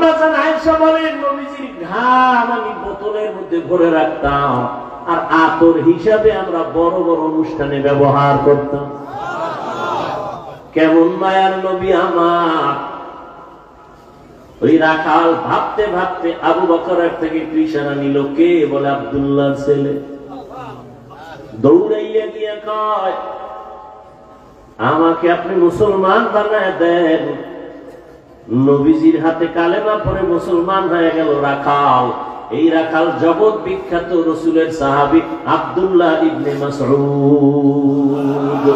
আম্মা জান আয়েশা বলেন নবীজির ঘাম আমি বোতলের মধ্যে ভরে রাখতাম আর আতর হিসাবে আমরা বড় বড় অনুষ্ঠানে ব্যবহার করতাম। কেমন মায়ার নবী আমার। ওই রাখাল ভাবতে ভাবতে আবু বকরের থেকে ইশারা নিল, কে? বলে আব্দুল্লাহর ছেলে। দৌড়াইয়া গিয়া কয়, আমাকে আপনি মুসলমান বানায় দেন। নবীজির হাতে কালেমা পড়ে মুসলমান হয়ে গেল রাখাল। এই রাখাল জগৎ বিখ্যাত রাসূলের সাহাবী আব্দুল্লাহ ইবনে মাসউদ।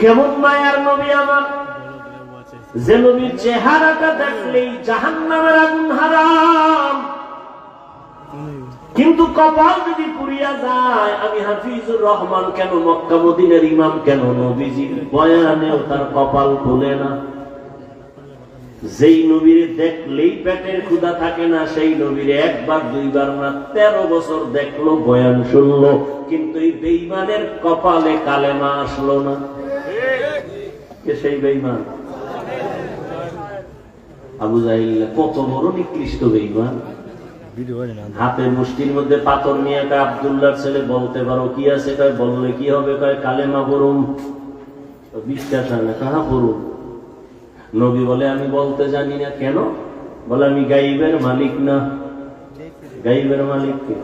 কেমন মায়ার নবী আমার, যে নবীর চেহারাটা দেখলেই জাহান্নামের আগুন হারাম, কিন্তু কপাল যদি পুড়িয়া যায়। আমি হাফিজুর রহমান কেন, মক্কা মদিনার ইমাম কেন, নবীজির বয়ানেও তার কপাল খুলে না। যেই নবীর দেখলেই পেটের ক্ষুধা থাকে না, সেই নবীর একবার দুইবার না 13 বছর দেখলো, বয়ান শুনলো, কিন্তু এই বেঈমানের কপালে কালেমা আসলো না। কে সেই বেঈমান? আবু জাহিল। কত বড় নিকৃষ্ট বেঈমান। হাতে মুষ্টির মধ্যে পাথর নিয়ে আব্দুল্লাহর ছেলে, বলতে পারো কি আছে? বললে কি হবে? কালেমা পড়ুন। বিশ্বাস হয় না, কাহা পড়ুন? নবী বলে আমি বলতে জানি না। কেন? বলে আমি গাইবের মালিক না। গাইবের মালিক কে?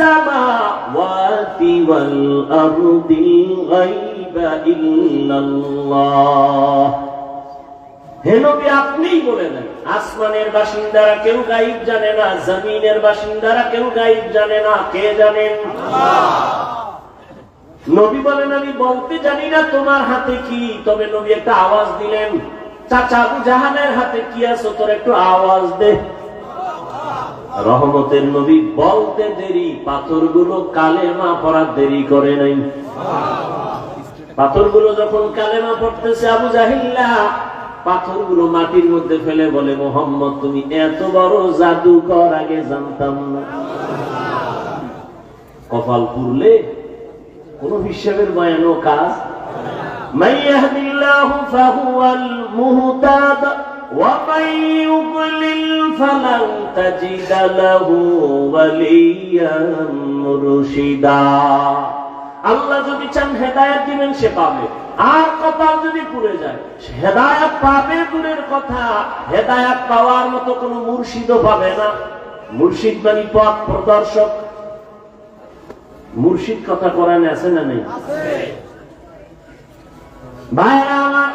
السماوات والأرض الغيب إلا الله। হে নবী আপনিই বলে দেন, আসমানের বাসিন্দারা কেউ গায়েব জানে না, জমিনের বাসিন্দারা কেউ গায়েব জানে না। কে জানেন? নবী বলেন আমি বলতে জানি না তোমার হাতে কি। তবে নবী একটা আওয়াজ দিলেন, চাচা আবু জাহালের হাতে কি আছে তোর একটু আওয়াজ দে। রহমতের নবী বলতে দেরি, পাথরগুলো কালেমা পড়ার দেরি করে নাই। পাথরগুলো যখন কালেমা পড়তেছে, আবু জাহিল্লা পাথরগুলো মাটির মধ্যে ফেলে বলে, মুহাম্মদ তুমি এত বড় জাদুকর আগে জানতাম না। কপাল পুরলে কোন হিসাবের বয়ানও কাজ। মান ইয়াহদিল্লাহু ফাহুয়াল মুহতাদ ওয়া মান ইউদ্লিল ফালান তাজিদ লাহু ওয়ালিয়ান মুরশিদা। আল্লাহ যদি চান হেদায়েত দিবেন, সে পাবে। আর কপাল যদি পুড়ে যায়, হেদায়েত পাবে দূরের কথা, হেদায়েত পাওয়ার মতো কোন মুর্শিদও পাবে না। মুর্শিদ মানে পথ প্রদর্শক। মুর্শিদ কথা কোরআনে আছে না নেই? ভাইরা আমার,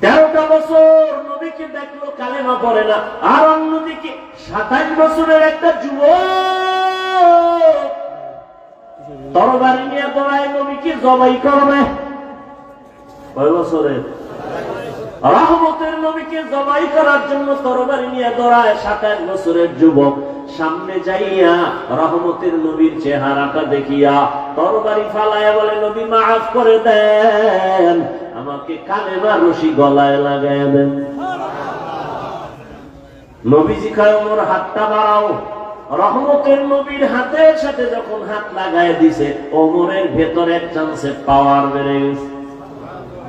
13টা বছর নবীকে দেখলো, কালেমা পড়ে না। আর অন্যদিকে 27 বছরের একটা যুবক তরবারি নিয়ে দৌড়ায় নবীকে জবাই করবে। কয় বছরের? রহমতের নবীকে জবাই করার জন্য তরবারি নিয়ে দৌড়ায় 27 বছরের যুবক। সামনে যাইয়া রহমতের নবীর চেহারাটা দেখিয়া তরবারি ফালায়া বলে, নবী মাফ করে দেন, আমাকে কালেমা রশি গলায় লাগায় দেন। নবীজি কয়, ওমর হাতটা বাড়াও। রহমতের নবীর হাতের সাথে যখন হাত লাগায় দিছে, ওমরের ভেতরে এক চান্সে পাওয়ার বেড়ে গেছে।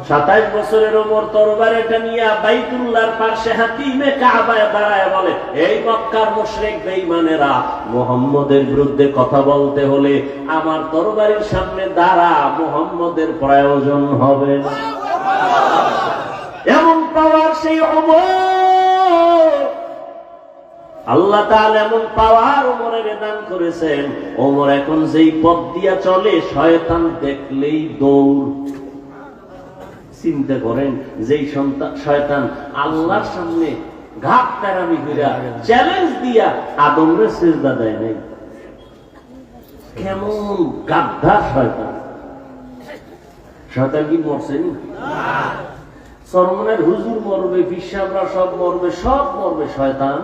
27 বছরের ওমর তরবারিটা নিয়ে বাইতুল্লাহর পাশে হাতিমে কাবায় দাঁড়ায় বলে, এই মক্কার মুশরিক বেঈমানেরা, মুহাম্মদের বিরুদ্ধে কথা বলতে হলে আমার তরবারির সামনে দাঁড়া, মুহাম্মদের প্রয়োজন হবে না। এমন পাওয়ার সেই ওমর। আল্লাহ তাআলা এমন পাওয়ার ওমরের দান করেছেন। ওমর এখন যেই পথ দিয়া চলে, শয়তান দেখলেই দৌড়। চিন্তা করেন, যেই শয়তান আল্লাহর সামনে ঘাট প্যারামি কইরা চ্যালেঞ্জ দিয়া আদমরে সিজদা দেয় নাই, কেমন গাধা শয়তান। শয়তান কি মরছেন? সরমনের হুজুর মরবে, পিসাবরা সব মরবে, সব মরবে, শয়তান।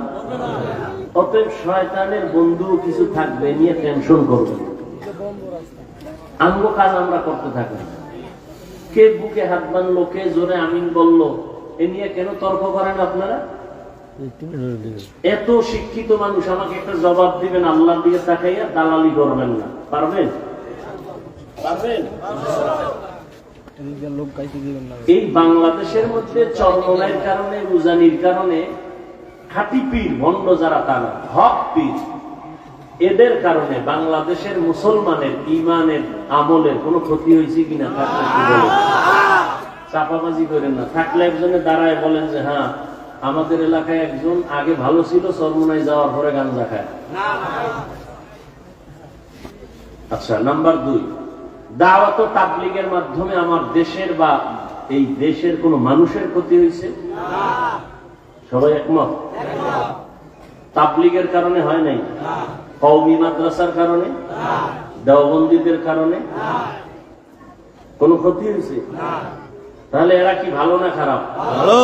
অতএব শয়তানের বন্ধু কিছু থাকবে, নিয়ে টেনশন করবে। আমগো কাজ আমরা করতে থাকি। কে বুকে হাত বানলো, কে জোরে আমিন বললো, এ নিয়ে কেন তর্ক করেন আপনারা? এত শিক্ষিত মানুষ, আমাকে একটা জবাব দিবেন আল্লাহর দিকে তাকাইয়া, দালালি করবেন না। পারবেন? এই বাংলাদেশের মধ্যে চরমনাইয়ের কারণে, উজানির কারণে, খাঁটি পীর ভণ্ড যারা তারা হক পীর, এদের কারণে বাংলাদেশের মুসলমানের ইমানের আমলের কোনো ক্ষতি হয়েছে কিনা থাকলে চাপাবাজি করেন না। থাকলে একজনে দাঁড়ায় বলেন যে হ্যাঁ আমাদের এলাকায় একজন আগে ভালো ছিল, চরমনাই যাওয়ার পরে গাঞ্জা খায়। আচ্ছা, নাম্বার 2, দাওয়াত ও তাবলীগের মাধ্যমে আমার দেশের বা এই দেশের কোন মানুষের ক্ষতি হয়েছে? সবাই একমত? তাবলীগের কারণে হয় নাই, কওমি মাদ্রাসার কারণে, দেওবন্দীদের কারণে কোন ক্ষতি হয়েছে? তাহলে এরা কি ভালো না খারাপ? ভালো।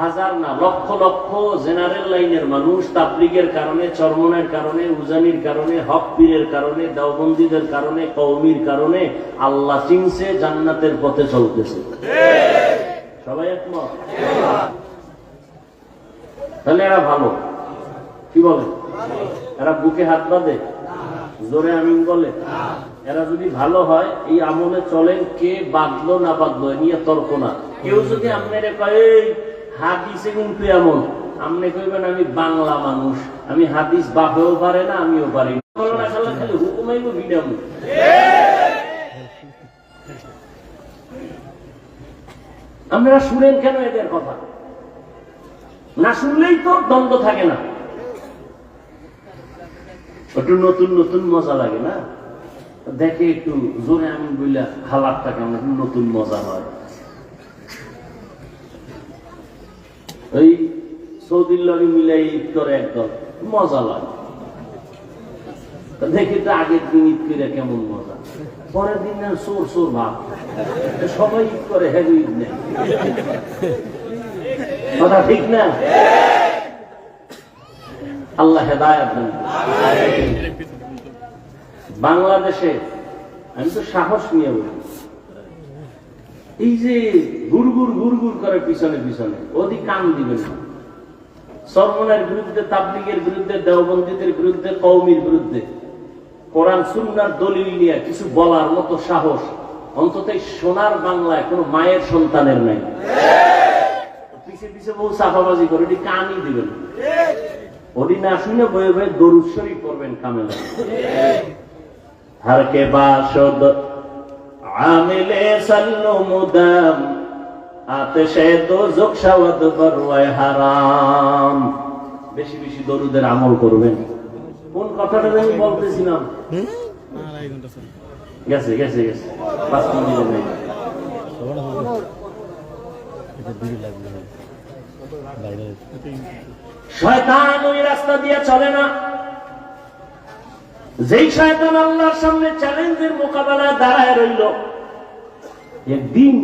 হাজার না লক্ষ লক্ষ জেনারেল লাইনের মানুষ তাবলীগের কারণে, চরমনাইয়ের কারণে, উজানির কারণে, হক পীরের কারণে, দেওবন্দীদের কারণে, কওমির কারণে আল্লাহ চিনছে, জান্নাতের পথে চলতেছে। সবাই একমত? তাহলে এরা ভালো। কি বলে? এরা বুকে হাত বাঁধে, জোরে আমিন বলে। এরা যদি ভালো হয়, এই আমলে চলেন, কে বাঁধলো না বাঁধলো নিয়ে তর্ক না। কেউ যদি আপনার কয় হাদিসে কিন্তু এমন, আপনি কইবেন আমি বাংলা মানুষ, আমি হাদিস বাপেও পারে না, আমিও পারি না, খালি হুকুমাইব বিনাম। আপনারা শুনেন কেন এদের কথা? না শুনলেই তো দ্বন্দ্ব থাকে না, একটু নতুন নতুন মজা লাগে না? দেখে একটু জোরে আমি বললা হালাতটা কেমন, নতুন মজা হয়। ওই সৌদির লগে মিলাই ঈদ করে একদম মজা লাগে, দেখি তো আগের দিন ঈদ করে কেমন মজা, পরের দিন না সোর সোর ভাব, সবাই ঈদ করে, হ্যাঁ ঈদ নেই। কথা ঠিক না? আল্লাহ হেদায়েত দেন। বাংলাদেশে আমি তো সাহস নিয়ে বলি, এই যে গুড়গুড় গুড়গুড় করে পিছনে পিছনে, ওদিক কান দিবেন না। চরমনাইয়ের বিরুদ্ধে, তাবলীগের বিরুদ্ধে, দেওবন্দীদের বিরুদ্ধে, কওমির বিরুদ্ধে কোরআন সুন্নাহর দলিল নিয়ে কিছু বলার মতো সাহস অন্তত সোনার বাংলায় কোন মায়ের সন্তানের নাই। পিছে পিছে বহু চাপাবাজি করে, ওটি কানই দিবেন, ওটি না শুনে বয়ে বয়ে দরুদ শরীফ পড়বেন কামেলা। हर के बाशद आमिले सल्लु मुदाम आतिशे दोजख शवद बरवाए হারাম। বেশি বেশি দরুদের আমল করবেন। কোন কথাটা আমি বলতেছিলাম? গেছে গেছে গেছে 5 মিনিট নেই। শয়তান ওই রাস্তা দিয়ে চলে না। যেই শয়তান আল্লাহর সামনে চ্যালেঞ্জের মোকাবেলায় দাঁড়ায় রইল, একদিন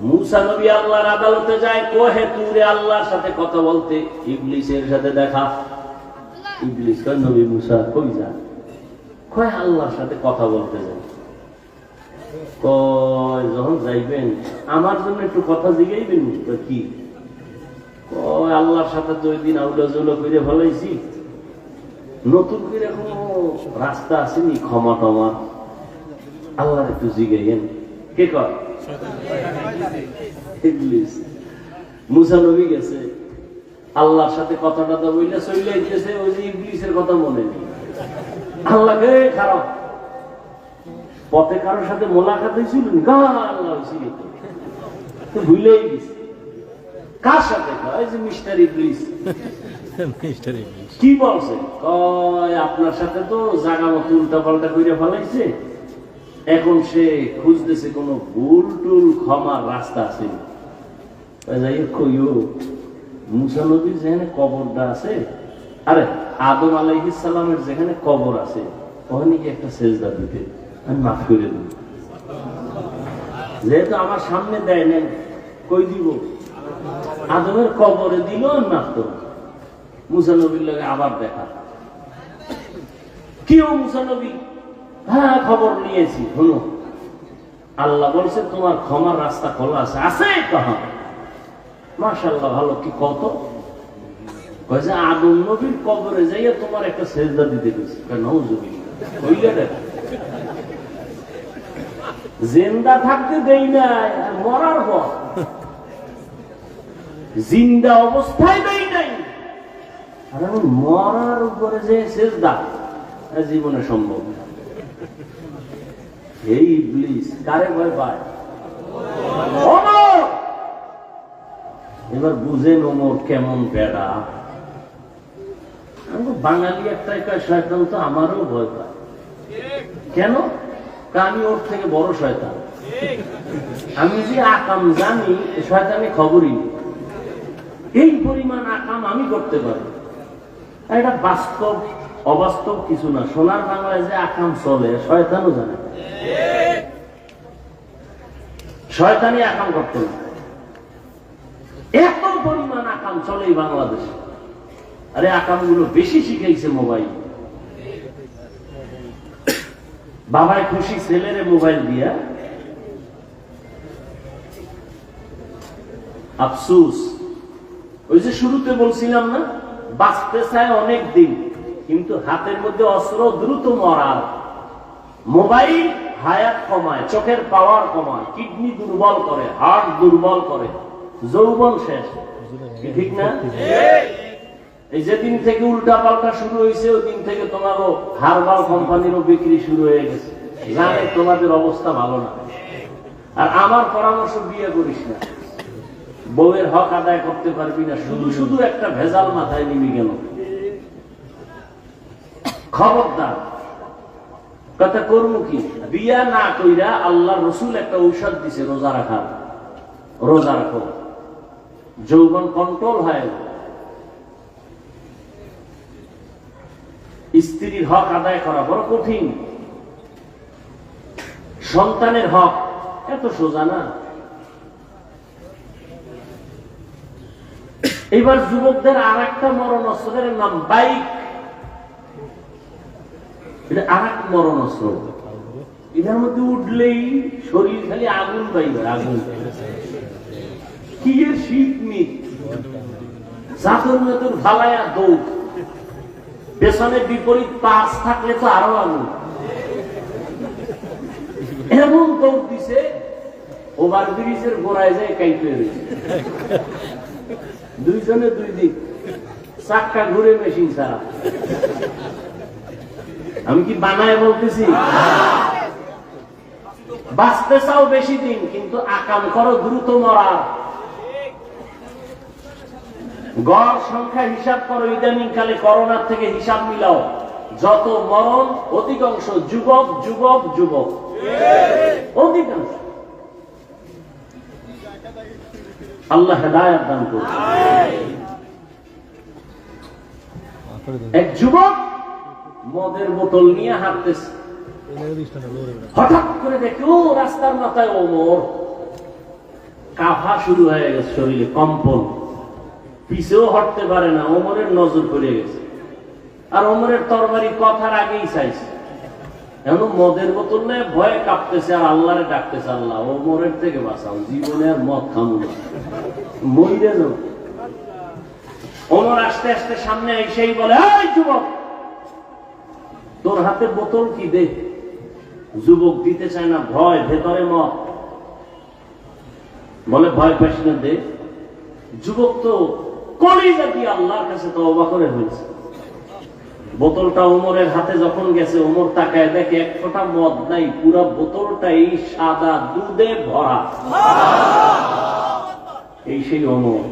মুসা নবী আল্লাহর আদালতে যায়, কোহে তুরে আল্লাহর সাথে কথা বলতে, ইবলিসের সাথে দেখা। ইবলিস কয় নবী মুসা কই যান? কয় আল্লাহর সাথে কথা বলতে যান। কয় যখন যাইবেন আমার জন্য একটু কথা জিগাইবেন। কি? কয় আল্লাহর সাথে তো ওই দিন আউলা জৌলা করে ফেলাইছি, নতুন করে কোন রাস্তা আসেনি ক্ষমা টমা, আল্লাহর একটু জিগাইয়েন। কে কয়? ইবলিস। মুসা নবী গেছে আল্লাহর সাথে কথা টথা বইলে চলে গেছে, ওই যে ইবলিসের কথা মনে নেই। আল্লাহকে খারাপ পথে কারোর সাথে মোলাকাত হয়েছিল, আল্লাহ হয়েছিল তো ভুলেই গেছে। কার সাথে? যে মিস্টার ইবলিস। কি বলছে? কয় আপনার সাথে তো জায়গা মতো উল্টা পাল্টা করে ফেলাইছে, এখন সে খুঁজতেছে কোন ভুল টুল ক্ষমার রাস্তা আছে। মুসা নবীর যেখানে কবরটা আছে, আরে আদম আলাইহিস সালামের যেখানে কবর আছে, ওখানে কি একটা সেজদা দিতে, আমি মাফ করে দেব। যেহেতু আমার সামনে দেয় নেন, কই দিব? আদমের কবরে দিল, আমি মাফ করব। মুসা নবীর লগে আবার দেখা। কেউ মুসা নবী? হ্যাঁ খবর নিয়েছি, হলো আল্লাহ বলছে তোমার ক্ষমার রাস্তা খোলা আছে। আছে কহা? মাশাআল্লাহ, ভালো। কি কত? কইছে আদম নবীর কবরে যাইয়া তোমার একটা সেজদা দিতে গেছে। নাউজুবিল্লাহ। কইলে রে জিন্দা থাকতে দেই না, মরার পর জিন্দা অবস্থায় দেই নাই, আর এখন মরার উপরে যে সেজদা জীবনে সম্ভব না। এই ইবলিস কারে ভয় পায়? ওমর। এবার বুঝেন ওমর কেমন বেড়া। বাঙালি একটাই কয় শয়তান তো আমারও ভয় পায়। কেন? আমি ওর থেকে বড় শয়তান। আমি যে আকাম জানি শয়তানি খবরই নেই। এই পরিমাণ আকাম আমি করতে পারি। এটা বাস্তব অবাস্তব কিছু না। সোনার বাংলায় যে আকাম চলে শয়তানও জানে। শয়তানি আকাম করতে না, এত পরিমাণ আকাম চলে এই বাংলাদেশে। আরে আকাম গুলো বেশি শিখাইছে মোবাইল। বাবাই খুশি ছেলেরে মোবাইল দিয়া। আফসুস, ওই যে শুরুতে বলছিলাম না, বাঁচতে চায় অনেক দিন, কিন্তু হাতের মধ্যে অস্ত্র, দ্রুত মরার। মোবাইল হায়াত কমায়, চোখের পাওয়ার কমায়, কিডনি দুর্বল করে, হার্ট দুর্বল করে, যৌবন শেষ। ঠিক না? এই যেদিন থেকে উল্টা পাল্টা শুরু হয়েছে ওই দিন থেকে তোমারও হারবাল কোম্পানিরও বিক্রি শুরু হয়ে গেছে। জানে তোমাদের অবস্থা ভালো না। আর আমার পরামর্শ, বিয়ে করিস না, বউয়ের হক আদায় করতে পারবি না, শুধু শুধু একটা ভেজাল মাথায় নিবি কেন? খবরদার। কথা করবো কি? বিয়া না কইরা আল্লাহ রসুল একটা ঔষধ দিছে, রোজা রাখার। রোজা রাখো, যৌবন কন্ট্রোল হয়। স্ত্রীর হক আদায় করা বড় কঠিন। সন্তানের হক এত সোজা না। এবার যুবকদের আর একটা মরণ অস্ত্রের নাম বাইক। এটা আর এক মরণ অস্ত্র। এটার মধ্যে উঠলেই শরীর খালি আগুন পাইবে, আগুন। কি এর শীত মিট, চাদর মেতর ভালায়া দৌড়, পেছনে বিপরীত পাশ থাকলে তো আরো আগুন। এমন দৌড় দিছে, ওভার ব্রিজের গোড়ায় যায় কাইপে রয়েছে। দুইজনে দুই দিক, চাক্কা ঘুরে মেশিন ছাড়া। আমি কি বানায় বলতেছি? বাঁচতে চাও বেশি দিন, কিন্তু আকাম করো দ্রুত মরার। গড় সংখ্যা হিসাব করো, ইদানিং কালে করোনার থেকে হিসাব মিলাও, যত মরণ অধিকাংশ যুবক যুবক যুবক, অধিকাংশ। আল্লাহ হেদায়েত দান করুন। এক যুবক মদের বোতল নিয়ে হাঁটতেছে, হঠাৎ করে দেখে ও রাস্তার মাথায় ওমর। কাফা শুরু হয়ে গেছে, শরীরে কম্পন, পিছেও হটতে পারে না। ওমরের নজর পড়ে গেছে, আর ওমরের তরবারি কথার আগেই চাইছে। এখন মদের বোতল নিয়ে ভয়ে কাঁপতেছে, আর আল্লাহরে ডাকতেছে, আল্লাহ ওমরের থেকে বাঁচাও, জীবনে আর মদ খাবো না, মইরে যাও। ওমর আস্তে আস্তে সামনে এসেই বলে, এই যুবক, তোর হাতে বোতল কি দে। যুবক দিতে চায় না, ভয়, ভেতরে মদ। বলে ভয় পাস না, দে। যুবক তো কলিজা দিয়ে আল্লাহর কাছে তওবা করে হয়েছে। বোতলটা ওমরের হাতে যখন গেছে, ওমর তাকায় দেখে এক ফোঁটা মদ নাই, পুরো বোতলটাই সাদা দুধে ভরা। এই সেই ওমর।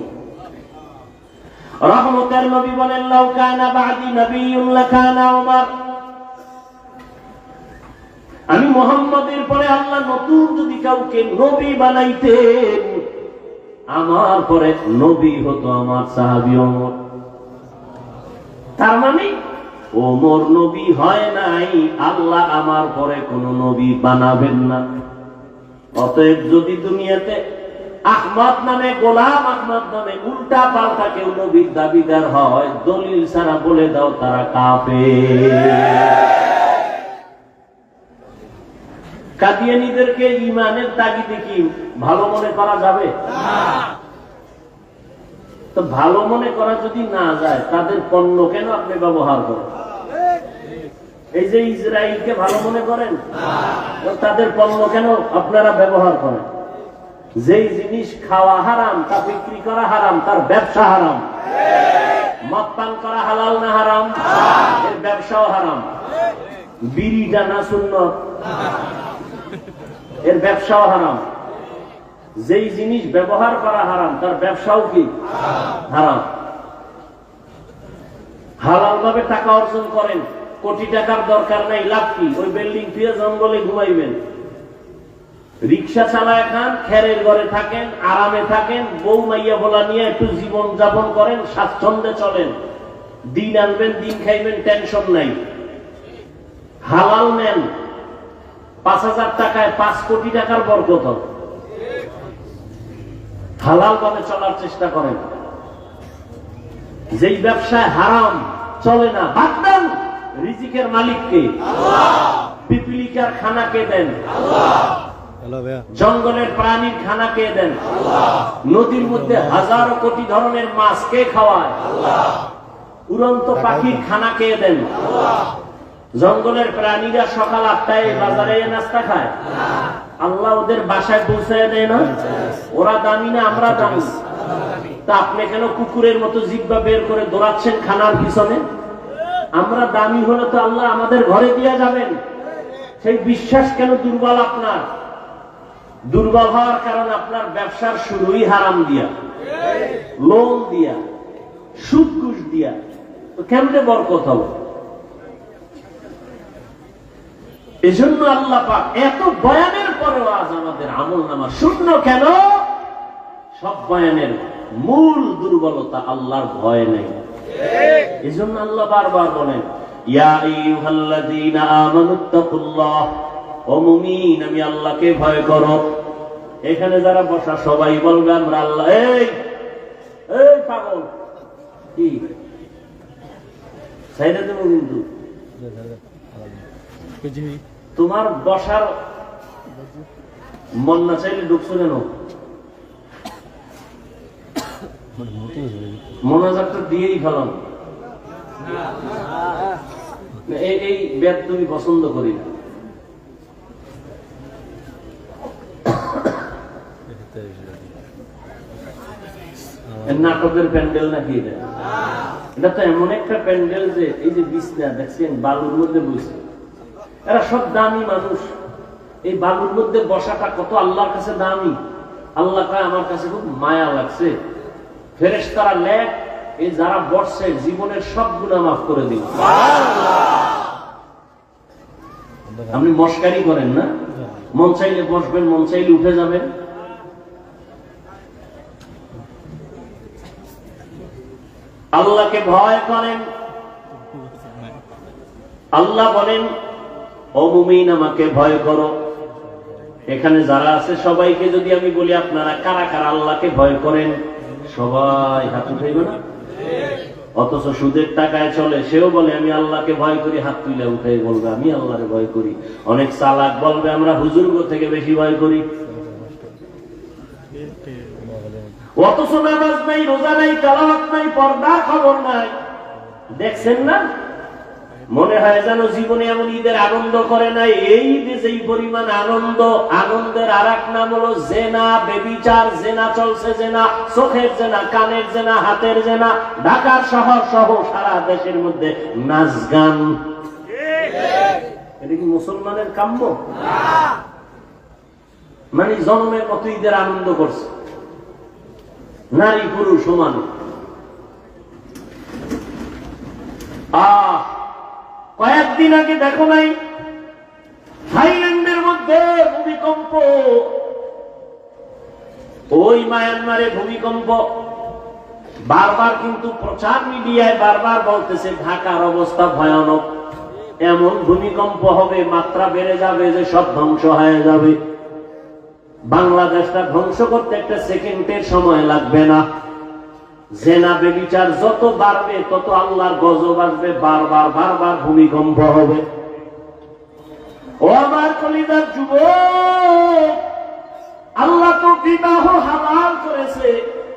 রহমতের নবী বলেন, লাউ কানা বাদি নবিয়্যুন লাকানা ওমর। আমি মুহাম্মদের পরে আল্লাহ নতুন যদি কাউকে নবী বানাইতেন, আমার পরে নবী হতো আমার সাহাবী ওমর। তার মানে ওমর নবী হয় নাই, আল্লাহ আমার পরে কোন নবী বানাবেন না। অতএব যদি দুনিয়াতে আহমদ নামে, গোলাম আহমদ নামে উল্টা পাল্টা কেউ নবীর দাবিদার হয়, দলিল ছাড়া বলে দাও তারা কাফের। কাদিয়ানীদেরকে ইমানের তাগিদে কি ভালো মনে করা যাবে? তো ভালো মনে করা যদি না যায়, তাদের পণ্য কেন আপনি ব্যবহার করেন? এই যে ইসরায়েলকে ভালো মনে করেন, তাদের পণ্য কেন আপনারা ব্যবহার করেন? যেই জিনিস খাওয়া হারাম, তা বিক্রি করা হারাম, তার ব্যবসা হারাম। মদ পান করা হালাল না হারাম? এর ব্যবসাও হারাম। বিড়িটা না সুন্নত? এর ব্যবসাও হারাম। যেই জিনিস ব্যবহার করা হারাম, তার ব্যবসাও কি হারাম। হালাল ভাবে টাকা অর্জন করেন, কোটি টাকার দরকার নাই, লাভ কি? ওই বিল্ডিং ফিরে জঙ্গলে ঘুমাইবেন, রিক্সা চালায় খান, খেরের ঘরে থাকেন, আরামে থাকেন, বউ মাইয়া বলা নিয়ে একটু জীবন যাপন করেন, স্বাচ্ছন্দ্যে চলেন, দিন আনবেন, দিন খাইবেন, টেনশন নাই। হালাল নেন, 5,000 টাকায় 5 কোটি টাকার বরকত। হালাল ভাবে চলার চেষ্টা করেন। যেই ব্যবসায় হারাম চলে না, বাদ দেন। রিজিকের মালিককে, পিপিলিকার খানা কে দেন? জঙ্গলের প্রাণীর খানা কে দেন? নদীর মধ্যে হাজারো কোটি ধরনের মাছ কে খাওয়ায়? উড়ন্ত পাখির খানা কে দেন? জঙ্গলের প্রাণীরা সকাল 8টায় বাজারে নাস্তা খায়, আল্লাহ ওদের বাসায় পৌঁছায় দেয় না? ওরা দামি না আমরা দামি? তা আপনি কেন কুকুরের মতো জিহ্বা বের করে দৌড়াচ্ছেন খানার পিছনে? আমরা দামি হলে তো আল্লাহ আমাদের ঘরে দিয়ে যাবেন। সেই বিশ্বাস কেন দুর্বল আপনার? দুর্বল হওয়ার কারণ আপনার ব্যবসার শুরুই হারাম দিয়া, লোন দিয়া, সুদ ঘুষ দিয়া। তো কেমনে বরকত হবে? এজন্য আল্লাহ পাক এত বয়ানের পরেও আজ আমাদের আমলনামা শূন্য কেন? সব বয়ানের মূল দুর্বলতা আল্লাহর ভয় নেই। এজন্য আল্লাহ বারবার বলেন, ইয়া আইয়ুহাল্লাযীনা আমানুত্তাকুল্লাহ, ও মুমিন আমি আল্লাহকে ভয় করো। এখানে যারা বসা সবাই বলবে আমরা আল্লাহ। এই এই পাগল কি সাইডে দেব? কিন্তু তোমার বসার মন না চাইলে ঢুকছো কেন? মোনাজাতটা দিয়েই ফেলাম। এই বেদ তুমি পছন্দ করি না। নাটকের প্যান্ডেল নাকি এটা? এটা তো এমন একটা প্যান্ডেল যে এই যে বিছনা দেখছেন বালুর মধ্যে বসে, এরা সব দামি মানুষ। এই বালুর মধ্যে বসাটা কত আল্লাহর কাছে দামি। আল্লাহ কয় আমার কাছে খুব মায়া লাগছে, ফেরেশতারা লেখ এই যারা বসছে জীবনের সব গুনাহ মাফ করে দিন। আপনি মস্কারি করেন না? মন চাইলে বসবেন, মন চাইলে উঠে যাবেন। আল্লাহকে ভয় করেন। আল্লাহ বলেন, ও মুমিন আমাকে ভয় করো। এখানে যারা আছে সবাইকে যদি আমি বলি আপনারা কারা কারা আল্লাহকে ভয় করেন, সবাই হাত উঠাইবে না? অথচ সুদের টাকায় চলে, সেও বলে আমি আল্লাহকে ভয় করি, হাত তুলে উঠাই বলবে আমি আল্লাহরে ভয় করি। অনেক চালাক বলবে আমরা হুজুরগো থেকে বেশি ভয় করি। অথচ নামাজ নাই, রোজা নাই, তেলাওয়াত নাই, পর্দার খবর নাই। দেখছেন না? মনে হয় যেন জীবনে এমন ঈদের আনন্দ করে নাই। এই ঈদে যেই পরিমাণ আনন্দ, আনন্দের আর এক নাম হলো জেনা, বেবিচার। জেনা চলছে, জেনা, চোখের জেনা, কানের জেনা, হাতের জেনা। ঢাকার শহর সহ সারা দেশের মধ্যে নাচ গান। এটা কি মুসলমানের কাম্য? মানে জন্মের মতো ঈদের আনন্দ করছে, নারী পুরুষ সমান। কয়েকদিন আগে দেখো নাই থাইল্যান্ডের মধ্যে ভূমিকম্প? ওই মায়ানমারে ভূমিকম্প। বারবার কিন্তু প্রচার মিডিয়ায় বারবার বলতেছে ঢাকার অবস্থা ভয়ানক, এমন ভূমিকম্প হবে, মাত্রা বেড়ে যাবে যে সব ধ্বংস হয়ে যাবে। বাংলাদেশটা ধ্বংস করতে একটা সেকেন্ডের সময় লাগবে না। জেনা বেবিচার যত বাড়বে তত আল্লাহর গজব আসবে, বারবার বারবার ভূমিকম্প হবে। ও আমার কলিজার যুবক, আল্লাহ তো বিবাহ হালাল করেছে,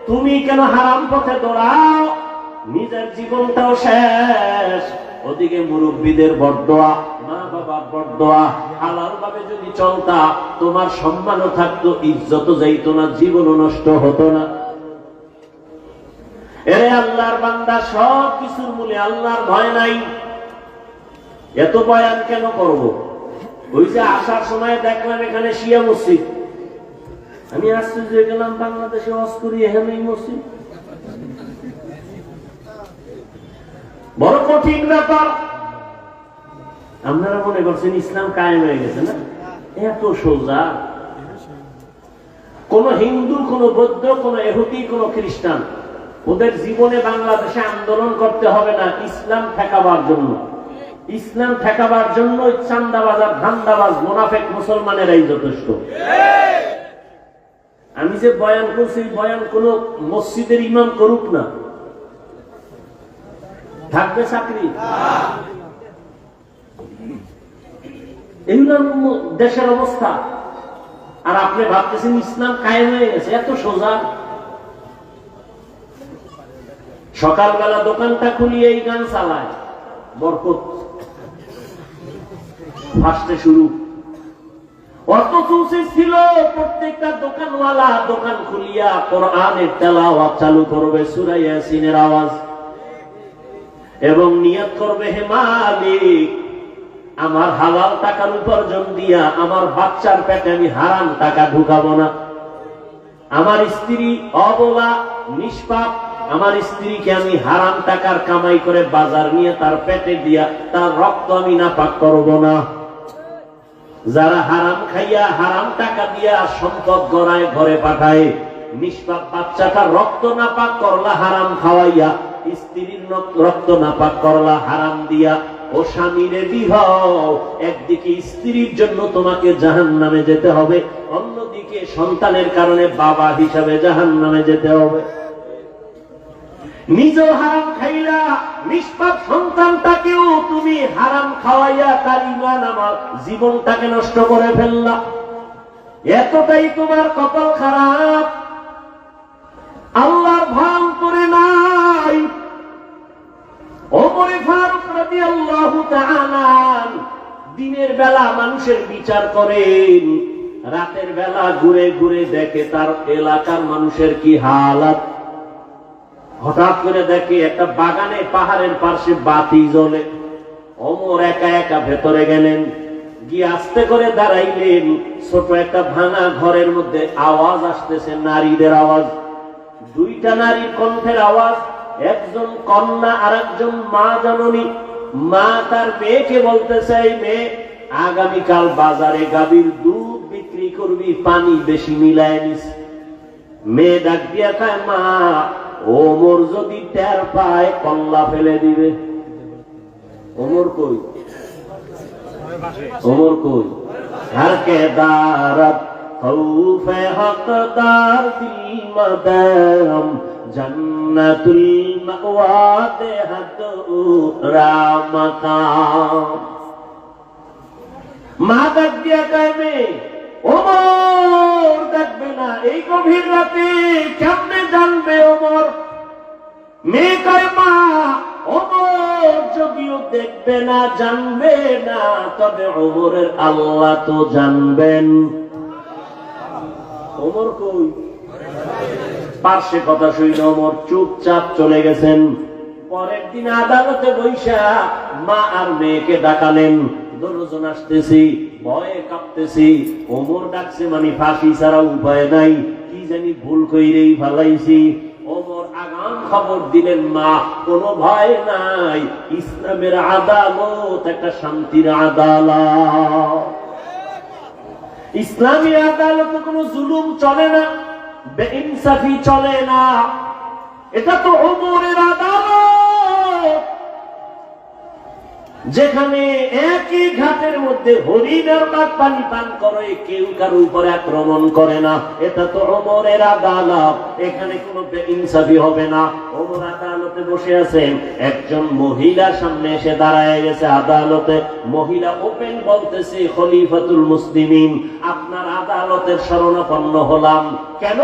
তুমি কেন হারাম পথে দৌড়াও? নিজের জীবনটাও শেষ, ওদিকে মুরব্বীদের বরদোয়া, মা বাবার বরদোয়া। হালাল ভাবে যদি চলতা তোমার সম্মানও থাকতো, ইজ্জতও যাইত না, জীবনও নষ্ট হতো না। এরে আল্লাহর বান্দা, সব কিছুর মূলে আল্লাহর ভয় নাই। এত বয়ান কেন করব? ওই যে আসার সময় দেখলাম এখানে শিয়া মসজিদ, আমি আশ্চর্য হয়ে গেলাম, বাংলাদেশে ওয়াজ করি এখানে মসজিদ। বড় কঠিন ব্যাপার। আপনারা মনে করছেন ইসলাম কায়েম হয়ে গেছে না? এত সোজা। কোন হিন্দু, কোন বৌদ্ধ, কোন ইহুদি, কোন খ্রিস্টান, ওদের জীবনে বাংলাদেশে আন্দোলন করতে হবে না ইসলাম ঠেকাবার জন্য। ইসলাম ঠেকাবার জন্য চান্দাবাজ আর ধান্দাবাজ মুনাফিক মুসলমানেরাই যথেষ্ট। আমি যে বয়ান করছি, বয়ান কোন মসজিদের ইমাম করুক না, থাকবে চাকরি। এগুলো দেশের অবস্থা। আর আপনি ভাবতেছেন ইসলাম কায়েম হয়ে গেছে, এত সোজা। সকালবেলা দোকানটা খুলিয়ে এই গান চালায়, বরকত ফার্স্টে শুরু। অথচ ছিল প্রত্যেকটা দোকানওয়ালা দোকান খুলিয়া কোরআনের তেলাওয়াত চালু করবে, সূরা ইয়াসিনের আওয়াজ, এবং নিয়ত করবে, হে মালিক, আমার হালাল টাকার উপার্জন দিয়া আমার বাচ্চার পেটে আমি হারাম টাকা ঢুকাবো না। আমার স্ত্রী অবলা নিষ্পাপ, আমার স্ত্রীকে আমি হারাম টাকার কামাই করে বাজার নিয়ে তার পেটে দিয়া তার রক্ত আমি নাপাক করব না। যারা হারাম খাইয়া হারাম টাকা দিয়া সম্পদ গড়ায় ঘরে পাঠায়, নিষ্পাপ বাচ্চাটার রক্ত নাপাক করলা হারাম খাওয়াইয়া, স্ত্রীর রক্ত নাপাক করলা হারাম দিয়া। ও স্বামী রেডি হও, একদিকে স্ত্রীর জন্য তোমাকে জাহান্নামে যেতে হবে, অন্যদিকে সন্তানের কারণে বাবা হিসাবে জাহান্নামে যেতে হবে। নিজেও হারাম খাইলা, নিষ্পাপ সন্তানটাকেও তুমি হারাম খাওয়াইয়া তার ঈমান আমার জীবনটাকে নষ্ট করে ফেললা। এতটাই তোমার কপাল খারাপ, আল্লাহর ভয় করে নাই। ওমর ফারুক রাদিয়াল্লাহু তাআলা দিনের বেলা মানুষের বিচার করেন, রাতের বেলা ঘুরে ঘুরে দেখে তার এলাকার মানুষের কি হালাত। হঠাৎ করে দেখে একটা বাগানে পাহাড়ের পাশে বাতি জ্বলে। ওমর একা একা ভেতরে গেলেন, গিয়ে আস্তে করে দাঁড়াইলেন। ছোট একটা ভাঙা ঘরের মধ্যে আওয়াজ আসতেছে, নারীদের আওয়াজ, দুইটা নারীর কণ্ঠের আওয়াজ। একজন কন্যা আর একজন মা জননী। মা তার মেয়েকে বলতেছে, এই মেয়ে, আগামীকাল বাজারে গাভীর দুধ বিক্রি করবি, পানি বেশি মিলায় নিস। মেয়ে ডাক দিয়া কয়, মা, ওমর যদি টের পায় কল্লা ফেলে দিবে। ওমর কই? ওমর কই? হর কে দারত খৌফে হকদার দিল মদম, জান্নাতুল মাওয়া দেহত রামকাম। মা ডাক দিয়া কয়, মেয়ে, ওমর দেখবে না এই গভীর রাতে, কেমনে জানবে ওমর? মেয়ে কয়, মা, ওমর যদিও দেখবে না, জানবে না, তবে ওমরের আল্লাহ তো জানবেন। ওমর কই? পার্শ্বে কথা শুনে ওমর চুপচাপ চলে গেছেন। পরের দিন আদালতে বৈশা মা আর মেয়েকে ডাকালেন। দুজন আসতেছি, ভয়ে কাঁপতেছি। ওমর ডাকছে মানে ফাঁসি ছাড়া উপায় নাই, কি জানি ভুল কইরেই ফেলাইছি। ওমর আগাম খবর দিলেন, মা, কোনো ভয় নাই, ইসলামের আদালত একটা শান্তির আদালত। ইসলামী আদালতে কোনো জুলুম চলে না, বেইনসাফি চলে না। এটা তো ওমরের আদালত, যেখানে একই ঘাটের মধ্যে হরিণের পানি পান করে, কেউ কারো উপরে আক্রমণ করে না। এটা তো ওমরের আদালত, এখানে কোনো বেইনসাফি হবে না। ওমর আদালতে বসে আছেন, একজন মহিলার সামনে এসে দাঁড়ায় গেছে আদালতে। মহিলা ওপেন বলতেছে, খলিফাতুল মুসলিমিন, আপনার আদালতের শরণাপন্ন হলাম। কেন?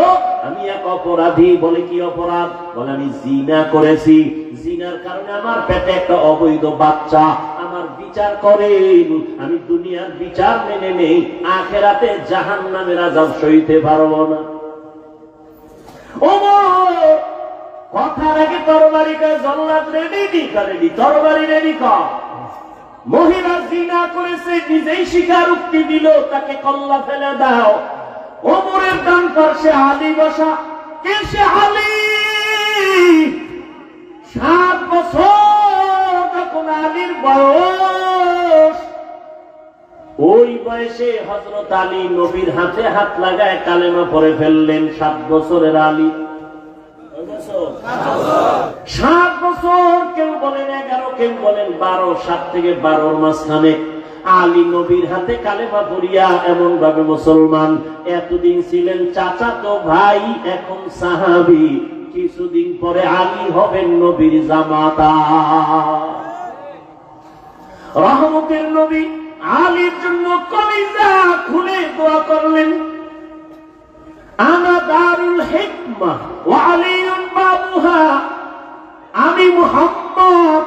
আমি এক অপরাধী। বলে কি অপরাধ? বলে আমি জিনা করেছি, জিনার কারণে আমার পেটে একটা অবৈধ বাচ্চা। আমার বিচার করেন, আমি দুনিয়ার বিচার মেনে নেই, আখেরাতে জাহান্নামের আযাব সইতে পারবো না। ওমর কথার আগে তরবারি কয়, জল্লাদ রেডি কর, রেডি তরবারি রেডি কর। মহিলা জিনা করেছে, নিজেই স্বীকারোক্তি দিল, তাকে কল্লা ফেলে দাও। ওমরের ডান পাশে আলী বসা। কে সে? আলী। 7 বছর যখন আলীর বয়স, ওই বয়সে হযরত আলী নবীর হাতে হাত লাগায় কালেমা পড়ে ফেললেন। 7 বছরের আলী। 7 বছর, কেউ বলেন 11, কেউ বলেন 12। 7 থেকে 12-র মাঝখানে আলী নবীর হাতে কালেমা পড়িয়া এমন ভাবে মুসলমান। এতদিন ছিলেন চাচাতো ভাই, এখন সাহাবী। কিছুদিন পরে আলী হবেন নবীর জামাতা। রহমতের নবী আলীর জন্য কলিজা খুলে দোয়া করলেন, আনা দারুল হিকমাহ ওয়া আলীউন বাবুহা। আমি মুহাম্মদ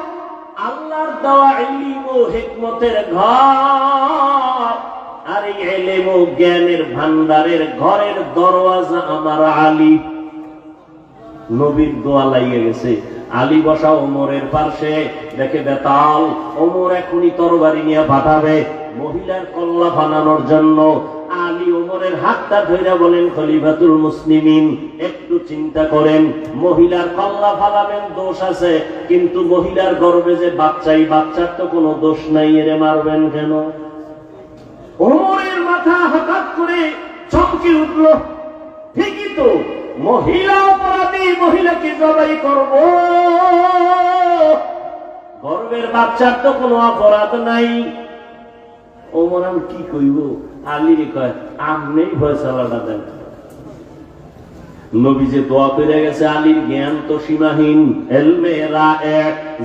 আল্লাহর দেওয়া ইলম ও হিকমতের ঘর, আর এই ইলম ও জ্ঞানের ভান্ডারের ঘরের দরওয়াজা আমার আলী। নবীর দোয়া লাগিয়ে গেছে। আলী বসা ওমরের পাশে, দেখে বেতাল। ওমর এখনই তরবারি নিয়ে পাঠাবে মহিলার কল্লা বানানোর জন্য। আলী ওমরের হাতটা ধরে বলেন, খলিফাতুল মুসলিমিন, একটু চিন্তা করেন, মহিলার কল্লা ফালাবেন, দোষ আছে, কিন্তু মহিলার গর্ভে যে বাচ্চাই, বাচ্চার তো কোনো দোষ নাই, এরে মারবেন কেন? ওমরের মাথা হঠাৎ করে চমকে উঠল। ঠিকই তো, মহিলা অপরাধী, মহিলাকে জবাই করব, গর্ভের বাচ্চার তো কোনো অপরাধ নাই। ওমর আমি কি কইব? আলীর কয়, আমনেই ফয়সালাটা দেন। নবী যে দোয়া করে গেছে, আলীর জ্ঞান তো সীমাহীন। এলমে রায়ে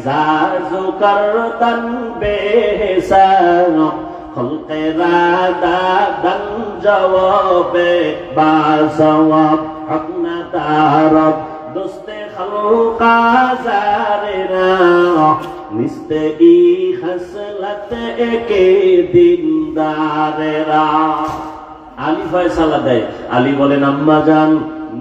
জাজু করতান বেহসান, খলকে রাদা দান জওয়াবে বাসওয়াব, আপনা তারব দোস্তে খলকা জারেরা, নিস্তে ই খসলত একে দিনদারেরা। আলী ফয়সালা দেয়। আলী বলেন, আম্মা জান,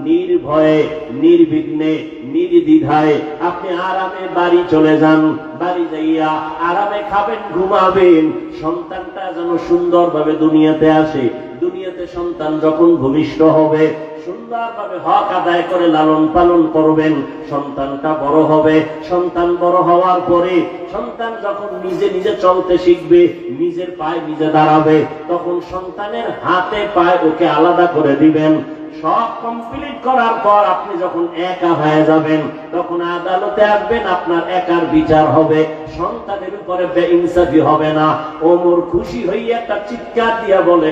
নির্ভয়ে, নির্বিঘ্নে, নির্দ্বিধায় আপনি আরামে বাড়ি চলে যান। বাড়ি যাইয়া আরামে খাবেন, ঘুমাবেন। সন্তানটা যেন সুন্দরভাবে দুনিয়াতে আসে। দুনিয়াতে সন্তান যখন ভূমিষ্ঠ হবে, সুন্দরভাবে হক আদায় করে লালন পালন করবেন। সন্তানটা বড় হবে। সন্তান বড় হওয়ার পরে সন্তান যখন নিজে নিজে চলতে শিখবে, নিজের পায়ে নিজে দাঁড়াবে, তখন সন্তানের হাতে পায়ে ওকে আলাদা করে দিবেন। সব কমপ্লিট করার পর আপনি যখন একা হয়ে যাবেন, তখন আদালতে আসবেন, আপনার একার বিচার হবে, সন্তানের উপরে বেইনসাফি হবে না। ওমর খুশি হইয়া একটা চিৎকার দিয়া বলে,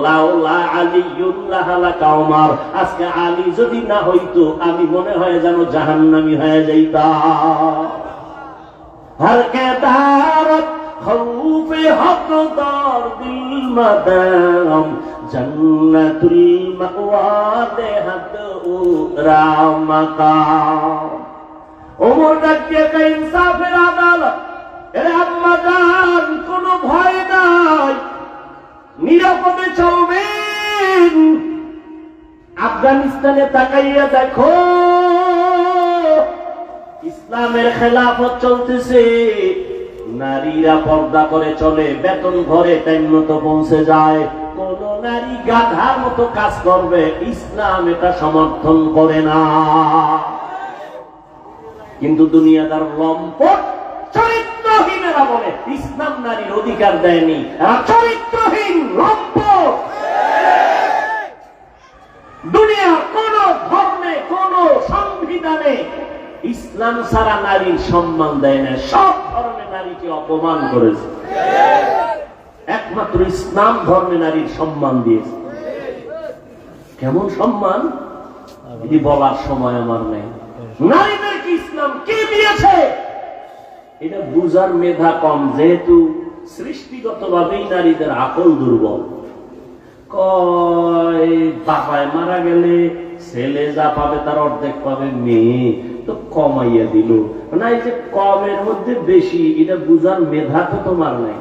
লাউলা আলিয়ুল্লাহ লাকা ওমর, আজকে আলী যদি না হইতো আমি মনে হয় যেন জাহান্নামী হয়ে যাইতাম। হর কে দারত খৌফে হকদার দিল মাদাম, জন্নতুল মাওয়া দেহাত উরা মাকাম। ওমর ডাকিয়ে কয়, ইনসাফের আদালত। এরে আম্মা জান, কোনো ভয় নাই, নিরাপদে চলবেন। আফগানিস্তানে তাকাইয়া দেখো, ইসলামের খেলাফত চলতেছে। নারীরা পর্দা করে চলে, বেতন ঘরে টাইম মতো পৌঁছে যায়। কোন নারী গাধার মতো কাজ করবে, ইসলাম এটা সমর্থন করে না। কিন্তু দুনিয়াদার লম্পট চরিত্রহীনেরা বলে ইসলাম নারীর অধিকার দেয়নি। চরিত্রহীন লম্পট। দুনিয়ার কোন ধর্মে, কোন সংবিধানে ইসলাম ছাড়া নারীর সম্মান দেয় না। সব ধর্মে নারীকে অপমান করেছে, একমাত্র ইসলাম ধর্মে নারীর সম্মান দিয়েছে। কেমন সম্মান এটি বলার সময় আমার নেই। নারীদেরকে ইসলাম কে দিয়েছে এটা বুঝার মেধা কম, যেহেতু সৃষ্টিগত ভাবেই নারীদের আকল দুর্বল। কয় বাবায় মারা গেলে ছেলে যা পাবে তার অর্ধেক পাবে মেয়ে, তো কমাইয়া দিল না। এই যে কমের মধ্যে বেশি, এটা বুঝার মেধা তো তোমার নাই।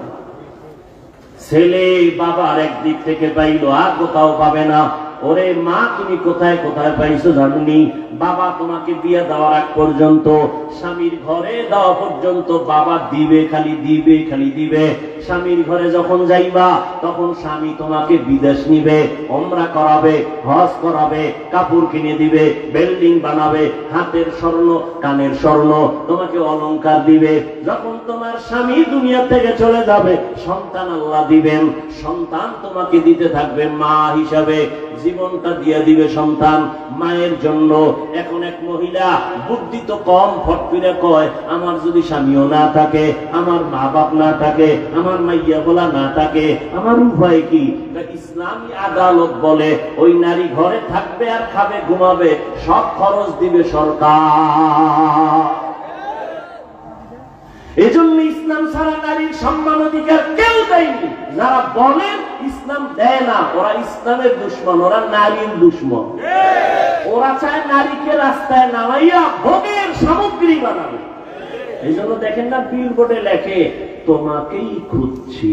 ছেলে বাবার একদিক থেকে পাইলো, আর কোথাও পাবে না। ওরে মা, তুমি কোথায় কোথায় পাইছো জানুনি? বাবা তোমাকে বিয়ে দেওয়ার আগ পর্যন্ত, স্বামীর ঘরে দেওয়া পর্যন্ত বাবা দিবে, খালি দিবে, খালি দিবে। স্বামীর ঘরে যখন যাইবা তখন স্বামী তোমাকে বিদেশ নিবে, ওমরা করাবে, হজ করাবে, কাপড় কিনে দিবে, বিল্ডিং বানাবে, হাতের স্বর্ণ কানের স্বর্ণ তোমাকে অলংকার দিবে। যখন তোমার স্বামী দুনিয়া থেকে চলে যাবে, সন্তান আল্লাহ দিবেন, সন্তান তোমাকে দিতে থাকবে মা হিসাবে, জীবনটা দিয়ে দিবে সন্তান মায়ের জন্য। এখন এক মহিলা বুদ্ধি তো কম, ফট করে কয়, আমার যদি স্বামীও না থাকে, আমার মা বাপ না থাকে, আমার মাইয়া বলা না থাকে, আমার উপায় কি? ইসলামী আদালত বলে ওই নারী ঘরে থাকবে আর খাবে ঘুমাবে, সব খরচ দিবে সরকার। এজন্য ইসলাম ছাড়া নারীর সম্মান অধিকার কেউ দেয়নি। যারা বলেন ইসলাম দেয় না, ওরা ইসলামের দুশ্মন, ওরা নারীর দুশ্মন। ওরা চায় নারীকে রাস্তায় নামাইয়া ভোগের সামগ্রী বানাবে। এই জন্য দেখেন না, বিলবোর্ডে লেখে তোমাকেই খুঁজছি,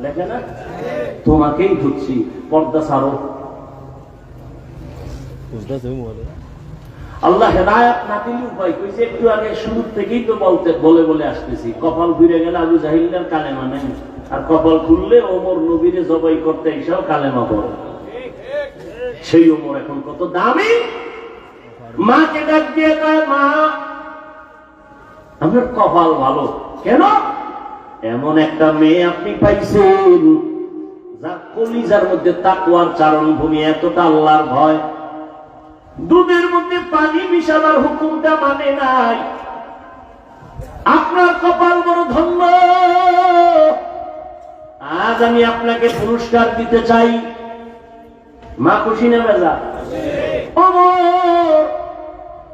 লেখে না তোমাকেই খুঁজছি, পর্দা ছাড়ো। আল্লাহ হেদায়েত না দিলে উপায় কইছে। একটু আগে শুরু থেকেই তো বলে আসতেছি, কপাল ঘুরে গেলে আবু জাহিলের কালেমা নেই, আর কপাল খুললে ওমর নবীরে জবাই করতে এসেও কালেমা পড়ে। সেই ওমর এখন কত দামি। মাকে ডাক দিয়ে কয়, মা আপনার কপাল ভালো। কেন? এমন একটা মেয়ে আপনি পাইছেন যার কলিজার মধ্যে তাকওয়ার চারণ ভূমি, এতটা আল্লাহর ভয়, দুধের মধ্যে পানি মিশাবার হুকুমটা মানে নাই। আপনার কপাল বড় ধন্য। আজ আমি আপনাকে পুরস্কার দিতে চাই। মা খুশি না বেজা?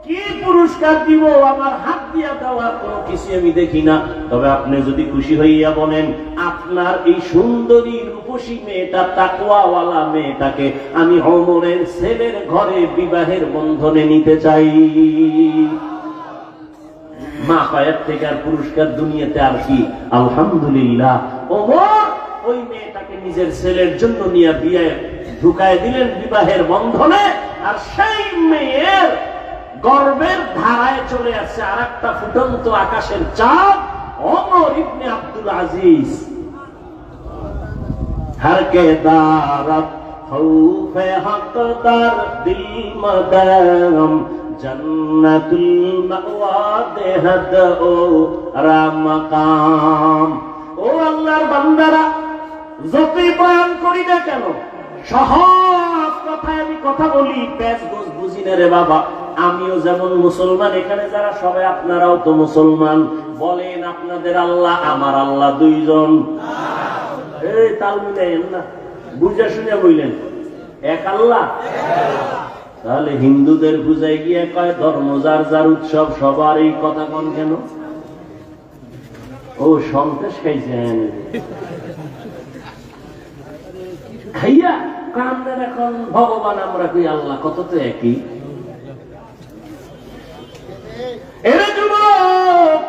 কি পুরস্কার দিব? আমার হাত দিয়া দেওয়ার কোন কিছু আমি দেখি না। তবে আপনি যদি খুশি হইয়া বলেন, আপনার এই সুন্দরী রূপসী মেয়েটা, তাকওয়াওয়ালা মেয়েটাকে আমি ওমরের ছেলের ঘরে বিবাহের বন্ধনে নিতে চাই। মা পায়ের থেকে আর পুরস্কার দুনিয়াতে আর কি? আলহামদুলিল্লাহ। ওমর ওই মেয়েটাকে নিজের ছেলের জন্য নিয়ে বিয়ে ঢুকায় দিলেন বিবাহের বন্ধনে। আর সেই মেয়ের গর্বের ধারায় চলে আসছে আর একটা ফুটন্ত আকাশের চাঁদ, ওমর ইবনে আব্দুল আজিজ। हर के दारत खौफे हकदार दिल मदाम जन्नतुल मावा देहद ओ रामकाम। ও আল্লাহর বান্দারা, যতই বয়ান করি না কেন, সহজ কথায় আমি কথা বলি, পেঁচ গোছ বুঝি না রে বাবা। আমিও যেমন মুসলমান, এখানে যারা সবাই আপনারাও তো মুসলমান। বলেন আপনাদের আল্লাহ আমার আল্লাহ দুইজন? এই তাল মিলাইন না, বুঝা শুনে বললেন এক আল্লাহ। তাহলে হিন্দুদের বুঝাই গিয়ে কয় ধর্ম যার যার উৎসব, সবার এই কথা কোন কেন? ও সন্দেশ খাইছেন খাইয়া কান্দের এখন ভগবান আমরা কই আল্লাহ, কত তো একই। এরে যুবক,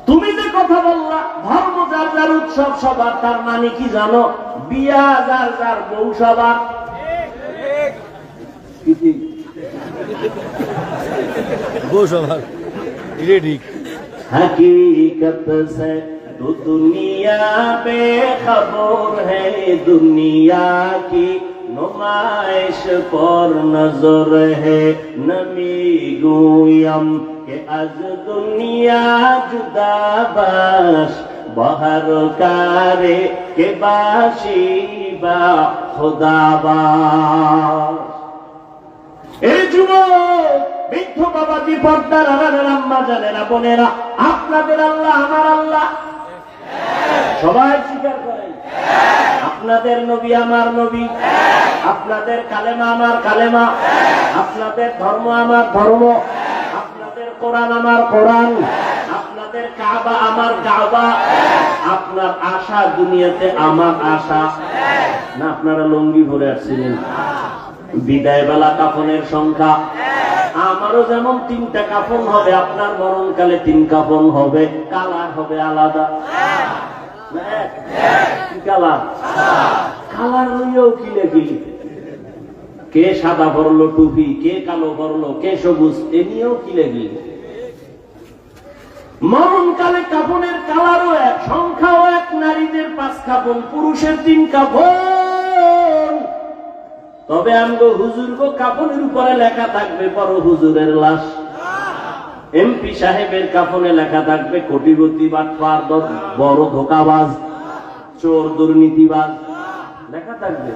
তুমি যে কথা বললা ধর্ম যার যার উৎসব সবার, তার মানে কি জানো? বিয়া যার যার বউ সবার। বউ সবার, এটা ঠিক। हकीकत से तो दुनिया बेखबर है, दुनिया की नुमाइश पर नजर है। नमी गुयम के आज दुनिया जुदा बाश, बहर कारे के बाशी बा खुदा बाश। ए যুবক, বৃদ্ধ বাবাজি, পর্দার আড়ালের আম্মা জানেরা, বোনেরা, আপনাদের আল্লাহ আমার আল্লাহ সবাই স্বীকার করেন। আপনাদের নবী আমার নবী, আপনাদের কালেমা আমার কালেমা, আপনাদের ধর্ম আমার ধর্ম, আপনাদের কোরআন আমার কোরআন, আপনাদের আপনাদের কাবা আমার কাবা, আপনার আশা দুনিয়াতে আমার আশা না। আপনারা লুঙ্গি ভরে আসছিলেন, বিদায় বেলা কাফনের সংখ্যা আমারও যেমন 3টা কাফন হবে, আপনার মরণকালে 3 কাফন হবে, কালার হবে আলাদা। কি কালার? কালার হইয়াও কি লেখি, কে সাদা পরলো টুপি, কে কালো পরলো, কে সবুজ, এ নিয়েও কি লেখি। মরণকালে কাফনের কালারও এক, সংখ্যাও এক। নারীদের 5 কাফন, পুরুষের 3 কাফন। তবে আমগো হুজুর গো কাফনের উপরে লেখা থাকবে বড় হুজুরের লাশ, এমপি সাহেবের কাফনে লেখা থাকবে কোটিপতি বাটপার, বড় ধোঁকাবাজ, চোর, দুর্নীতিবাজ লেখা থাকবে।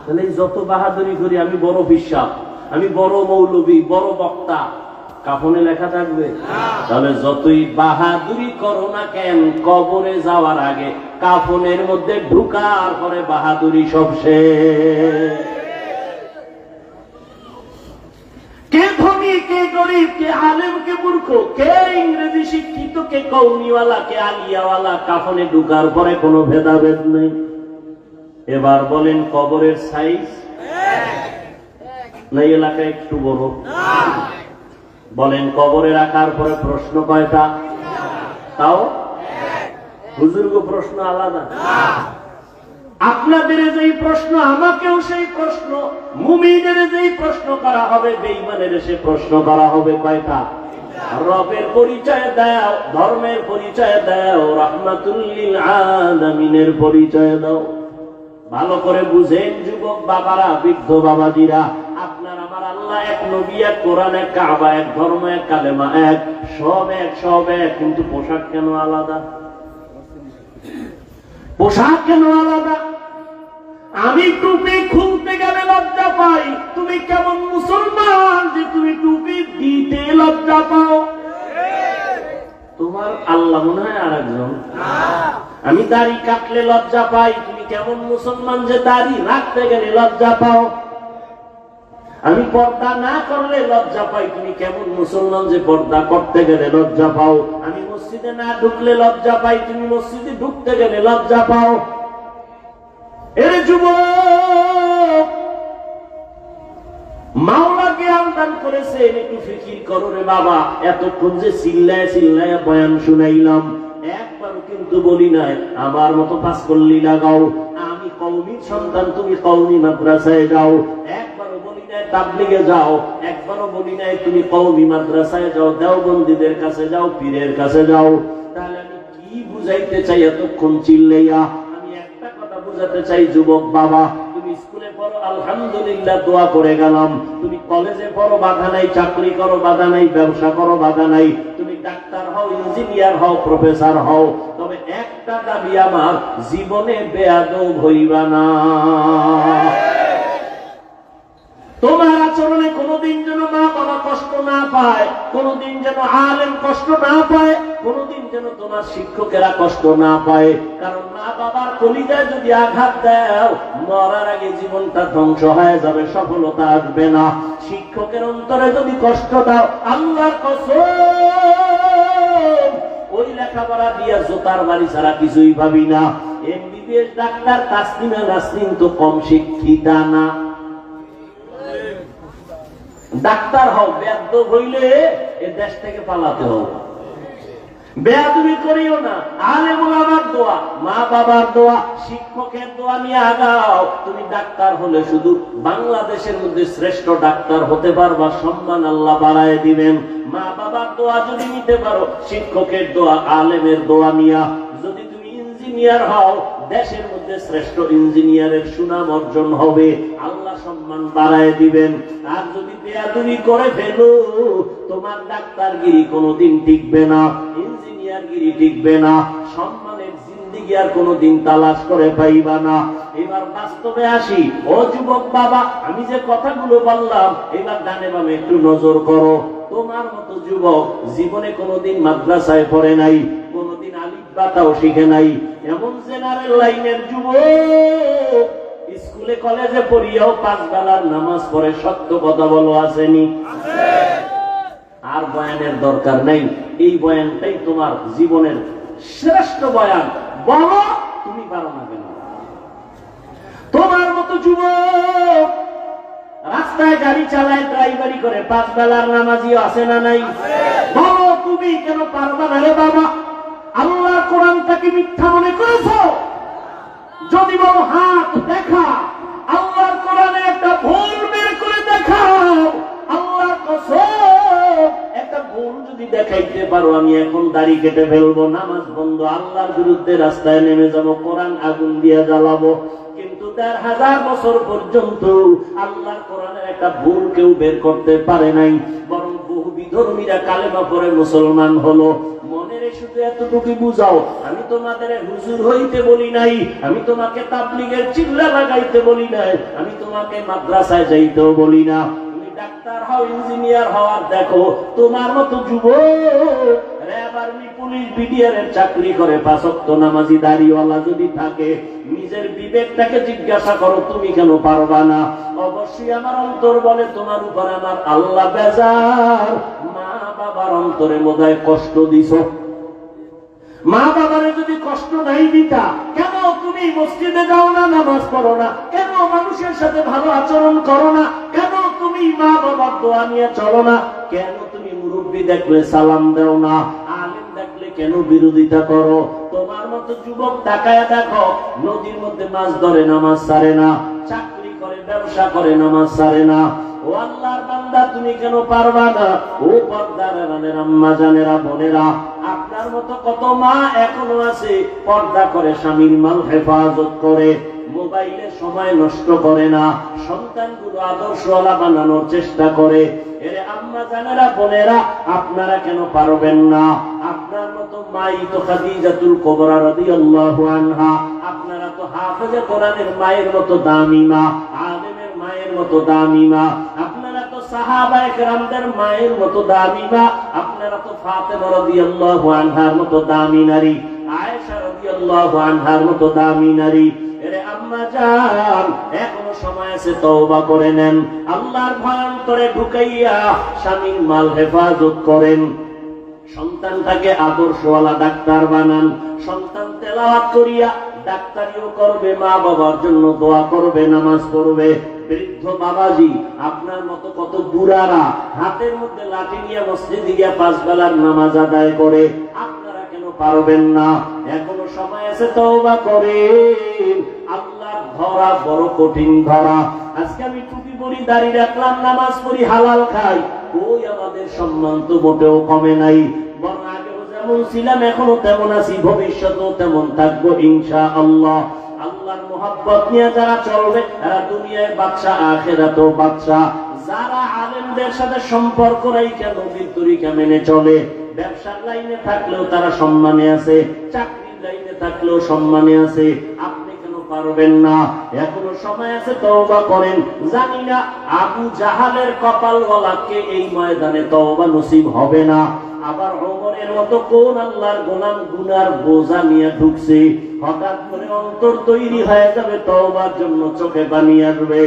তাহলে যত বাহাদুরি করি, আমি বড় বিশ্বাস, আমি বড় মৌলবী, বড় বক্তা, কাফনে লেখা থাকবে? তাহলে যতই বাহাদুরি করো না কেন, কবরে যাওয়ার আগে কাফনের মধ্যে ঢুকার পরে বাহাদুরি সব শেষ। কে ধনী, কে গরিব, কে আলেম, কে মূর্খ, কে ইংরেজি শিক্ষিত, কে কৌমিওয়ালা, কে আলিয়াওয়ালা, কাফনে ঢুকার পরে কোনো ভেদাভেদ নেই। এবার বলেন কবরের সাইজ না এলাকায় একটু বড়? বলেন কবরে রাখার পরে প্রশ্ন কয়টা? তাও হুজুর্গ প্রশ্ন আলাদা। আপনাদের যেই প্রশ্ন, আমাকেও সেই প্রশ্ন, মুমিনের যেই প্রশ্ন করা হবে, বেঈমানের সে প্রশ্ন করা হবে। কয়টা? রবের পরিচয় দাও, ধর্মের পরিচয় দাও, রাহমাতুল লিল আলামিনের পরিচয় দাও। ভালো করে বুঝেন যুবক বাবারা, বৃদ্ধ বাবাজিরা, আপনার আমার আল্লাহ এক, নবী এক, কোরআন এক, কাবা এক, ধর্ম এক, কালেমা এক, সব এক, সব এক। কিন্তু পোশাক কেন আলাদা? পোশাক কেন আলাদা? আমি টুপি খুলতে গেলে লজ্জা পাই, তুমি কেমন মুসলমান যে তুমি টুপি দিতে লজ্জা পাও? তোমার আল্লাহ মনে হয় আর একজন। আমি দাড়ি কাটলে লজ্জা পাই, তুমি কেমন মুসলমান যে দাড়ি রাখতে গেলে লজ্জা পাও? আমি পর্দা না করলে লজ্জা পাই, তুমি কেমন মুসলমান যে পর্দা করতে গেলে লজ্জা পাও? আমি মসজিদে না ঢুকলে লজ্জা পাই, তুমি মসজিদে ঢুকতে গেলে লজ্জা পাও। এর যুবক, মাওলা জ্ঞান দান করেছে, একটু ফিকির করো রে বাবা। এতক্ষণ যে চিল্লায় চিল্লায় বয়ান শুনাইলাম, একবারও কিন্তু বলি নাই আমার মতো পাস করলি লাগাও, আমি কওমির সন্তান, তুমি কওমি মাদ্রাসায় যাও। একবারও বলি নাই তাবলিগে যাও, একবারও বলি নাই তুমি কওমি মাদ্রাসায় যাও, দেওবন্দীদের কাছে যাও, পীরের কাছে যাও। তাহলে আমি কি বুঝাইতে চাই এতক্ষণ চিল্লাইয়া? আমি একটা কথা বুঝাতে চাই যুবক বাবা, তুমি স্কুলে পড়ো আলহামদুলিল্লাহ, দোয়া করে গেলাম। তুমি কলেজে পড়ো, বাধা নাই, চাকরি করো, বাধা নাই, ব্যবসা করো, বাধা নাই, তুমি ডাক্তার হও, ইঞ্জিনিয়ার হও, প্রফেসর হও। তবে একটা দাবি আমার, জীবনে বেয়াদব হইবা না। তোমার আচরণে কোনদিন যেন মা বাবা কষ্ট না পায়, কোনদিন যেন আলেম কষ্ট না পায়, কোনদিন যেন তোমার শিক্ষকেরা কষ্ট না পায়। কারণ মা বাবার কলিজায় যদি আঘাত দাও, মরার আগে জীবনটা ধ্বংস হয়ে যাবে, সফলতা আসবে না। শিক্ষকের অন্তরে যদি কষ্ট দাও, আল্লাহর কসম, ওই লেখাপড়া দিয়া জোতার বাড়ি ছাড়া কিছুই ভাবি না। এমবিবিএস ডাক্তার তাসলিমা নাসরিন তো কম শিক্ষিতা না। ডাক্তার হও, বেয়াদব হইলে এ দেশ থেকে পালাতে হবে। বেয়াদবি করিও না। আলেম ওলামার দোয়া, মা বাবার দোয়া, শিক্ষকের দোয়া নিয়ে আগাও। তুমি ডাক্তার হলে শুধু বাংলাদেশের মধ্যে শ্রেষ্ঠ ডাক্তার হতে পারবা, সম্মান আল্লাহ বাড়ায় দিবেন। মা বাবার দোয়া যদি নিতে পারো, শিক্ষকের দোয়া, আলেমের দোয়া নিয়া যদি তুমি ইঞ্জিনিয়ার হও, দেশের মধ্যে শ্রেষ্ঠ ইঞ্জিনিয়ারের সুনাম অর্জন হবে, আল্লাহ সম্মান বাড়ায় দিবেন। আর যদি বেয়াদবি করে ফেলো, তোমার ডাক্তারগিরি কোনোদিন টিকবে না, ইঞ্জিনিয়ারগিরি টিকবে না, সম্মানের জিন্দেগি আর কোনোদিন তালাশ করে পাইবা না। এবার বাস্তবে আসি। ও যুবক বাবা, আমি যে কথাগুলো বললাম, এবার ডানে বামে একটু নজর করো। তোমার মতো যুবক জীবনে কোনোদিন মাদ্রাসায় পড়ে নাই, কোনোদিন আলিফ বাতাও শিখে নাই, এমন জেনারেল লাইনের যুবক স্কুলে কলেজে পড়িয়াও 5 বেলার নামাজ পড়ে, সত্য কথা বলো আসেনি? আর বয়ানের দরকার নেই, এই বয়ানটাই তোমার জীবনের শ্রেষ্ঠ বয়ান। বলো তুমি পারো না কেন? তোমার মতো যুবক রাস্তায় গাড়ি চালায়, ড্রাইভারি করে, 5 বেলার নামাজিও আছে না নাই? বলো তুমি কেন পারবা না রে বাবা? আল্লাহর কোরআনটাকে মিথ্যা মনে করেছো? যদি বলো হাত দেখা, আল্লাহর কোরআনে একটা ভুল বের করে দেখাও। আল্লাহর কসম, একটা ভুল যদি দেখাইতে পারো, আমি এখন দাড়ি কেটে ফেলবো, নামাজ বন্ধ, আল্লাহর বিরুদ্ধে রাস্তায় নেমে যাবো, কোরআন আগুন দিয়ে জ্বালাবো। কিন্তু 1000 বছর পর্যন্ত আল্লাহর কোরআনের একটা ভুল কেউ বের করতে পারে নাই, বরং বহু বিধর্মীরা কালেমা পড়ে মুসলমান হলো। মনের শুধু এতটুকু বুঝাও, আমি তোমাদের হুজুর হইতে বলি নাই, আমি তোমাকে তাবলীগের চিল্লা লাগাইতে বলি নাই, আমি তোমাকে মাদ্রাসায় যাইতেও বলি না। তুমি ডাক্তার হও, ইঞ্জিনিয়ার হওয়ার দেখো, তোমার মতো যুবক র‍্যাব, আর্মি, পুলিশ, বিডিআর এর চাকরি করে, 5 ওয়াক্ত নামাজি দাড়িওয়ালা যদি থাকে, নিজের বিবেকটাকে জিজ্ঞাসা করো, তুমি কেন পারবা না? অবশ্যই আমার অন্তর বলে তোমার উপর আমার আল্লাহ বেজার। মা বাবার অন্তরে বোধহয় কষ্ট দিছো। মা বাবারে যদি কষ্ট নাই দিতা, কেন তুমি মসজিদে যাও না, নামাজ পড়ো না? কেন মানুষের সাথে ভালো আচরণ করো না? কেন তুমি মা বাবার দোয়া নিয়ে চলো না? কেন তুমি মুরব্বী দেখলে সালাম দাও না? আলেম দেখলে কেন বিরোধিতা করো? তোমার মতো যুবক তাকায়া দেখো, নদীর মধ্যে মাছ ধরে, নামাজ ছাড়ে না, চাকরি করে, ব্যবসা করে, নামাজ ছাড়ে না। ও আল্লাহর বান্দা, তুমি কেন পারবা না? ও পর্দার আড়ালের আম্মা জানেরা, বোনেরা, আপনার মতো কত মা এখনো আছে, পর্দা করে, স্বামীর মাল হেফাজত করে, মোবাইলে সময় নষ্ট করে না, সন্তানগুলো আদর্শওয়ালা বানানোর চেষ্টা করে। এরে আম্মা জানেরা, বোনেরা, আপনারা কেন পারবেন না? আপনার মতো মাই তো খাদিজাতুল কুবরা রাদিয়াল্লাহু আনহা, আপনারা তো হাফেজে কোরআনের মায়ের মতো দামি মা, আলেমের মায়ের মতো দামি মা, আপনারা তো সাহাবায়ে কেরামদের মায়ের মতো দামি মা, আপনারা তো ফাতেমা রাদিয়াল্লাহু আনহার মতো দামি নারী, আয়েশা রাদিয়াল্লাহু আনহার মতো দামি নারী। এরে আম্মা জান, এখনো সময় আছে, তওবা করে নেন, আল্লাহর ভয় অন্তরে ঢুকাইয়া স্বামীর মাল হেফাজত করেন, সন্তানটাকে আদর্শওয়ালা ডাক্তার বানান। সন্তান তেলাওয়াত করিয়া ডাক্তারিও করবে, মা বাবার জন্য দোয়া করবে, নামাজ পড়বে। বৃদ্ধ বাবাজি, আপনার মতো কত বুড়ারা হাতের মধ্যে লাঠি নিয়ে মসজিদে গিয়া 5 বেলার নামাজ আদায় করে, আপনারা কেন পারবেন না? এখনো সময় আছে, তওবা করেন। আল্লাহর ধরা বড় কঠিন ধরা। আজকে আমি টুপি পরি, দাড়ি রাখলাম, নামাজ পড়ি, হালাল খাই, ওই আমাদের সম্মান তো মোটেও কমে নাই, বরং আগেও যেমন ছিলাম এখনো তেমন আছি, ভবিষ্যতেও তেমন থাকবো ইনশাআল্লাহ। আল্লাহর মোহাব্বত নিয়ে যারা চলবে, তারা দুনিয়ায় বাদশা, আখিরাতেও বাদশা। যারা আলেমদের সাথে সম্পর্ক রাখে নবীর তরিকা মেনে চলে, ব্যবসার লাইনে থাকলেও তারা সম্মানে আছে, চাকরির লাইনে থাকলেও সম্মানে আছে, আপনি কেন পারবেন না? এখনো সময় আছে, তওবা করেন। জানি না আবু জাহালের কপালওয়ালাকে এই ময়দানে তওবা নসিব হবে না, আবার ওমরের মতো কোন আল্লাহর গোলাম গুনার বোঝা নিয়ে ঢুকছে, হঠাৎ করে অন্তর তৈরি হয়ে যাবে তওবার জন্য, চোখে পানি আসবে।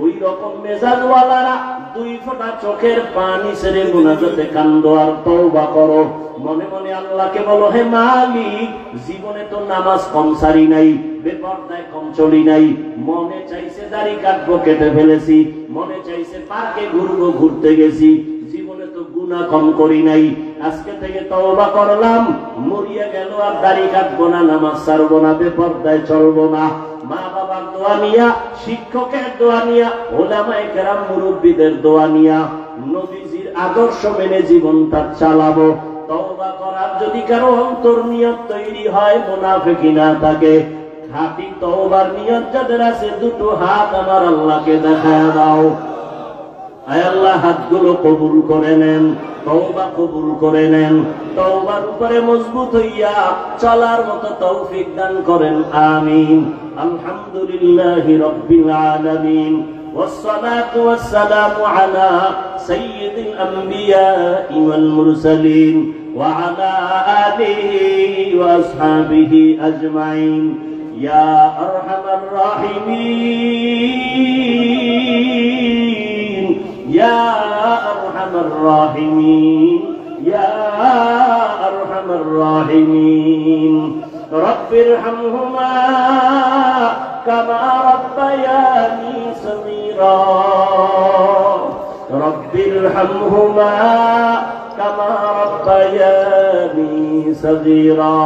ওই রকম মেজাজওয়ালারা 2 ফোঁটা চোখের পানি ছেড়ে মুনাজাতে কান্দো আর তওবা করো। মনে মনে আল্লাহকে বলো, হে মালিক, জীবনে তো নামাজ কম সারি নাই, বেপরদায় কম চলি নাই, মনে চাইছে দাড়ি কাটবো, কেটে ফেলেছি, মনে চাইছে পার্কে ঘুরবো, ঘুরতে গেছি, জীবনে তো গুনাহ কম করি নাই। আজকে থেকে তওবা করলাম, মরিয়া গেল আর দাড়ি কাটবো না, নামাজ ছাড়বো না, বেপরদায় চলবো না। মা বাবার দোয়া নিয়া, শিক্ষকের দোয়া নিয়া, ওলামায়ে কেরাম মুরব্বীদের দোয়া নিয়া, নবীজির আদর্শ মেনে জীবনটা চালাবো। তওবা করার যদি কারো অন্তর নিয়ত তৈরি হয়, মুনাফিকি না থাকে, খাঁটি তওবার নিয়ত যাদের আছে, 2 হাত আমার আল্লাহকে দেখায় দাও। আয় আল্লাহ, হাতগুলো কবুল করে নেন, তওবা কবুল করে নেন, তওবার উপরে মজবুত হইয়া চলার মতো তৌফিক দান করেন, আমিন। আলহামদুলিল্লাহি রাব্বিল আলামিন, والصلاة والسلام على سيد الأنبياء والمرسلين وعلى آله وأصحابه أجمعين يا أرحم الراحمين يا أرحم আরহামার রাহিমিন ইয়া আরহামার রাহিমিন রব্বিরহামহুমা কামা রাব্বায়ানি সগীরা রব্বিরহামহুমা কামা রাব্বায়ানি সগীরা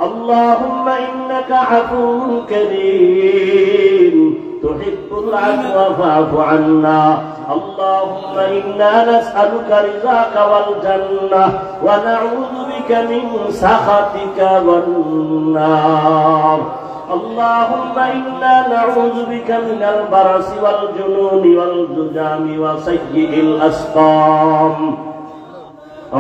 اللهم إنك عفو كريم تحب العفو فاعف عنا اللهم إنا نسألك رضاك والجنة ونعوذ بك من سخطك والنار اللهم إنا نعوذ بك من البرص والجنون والزجام وسيء الأسقام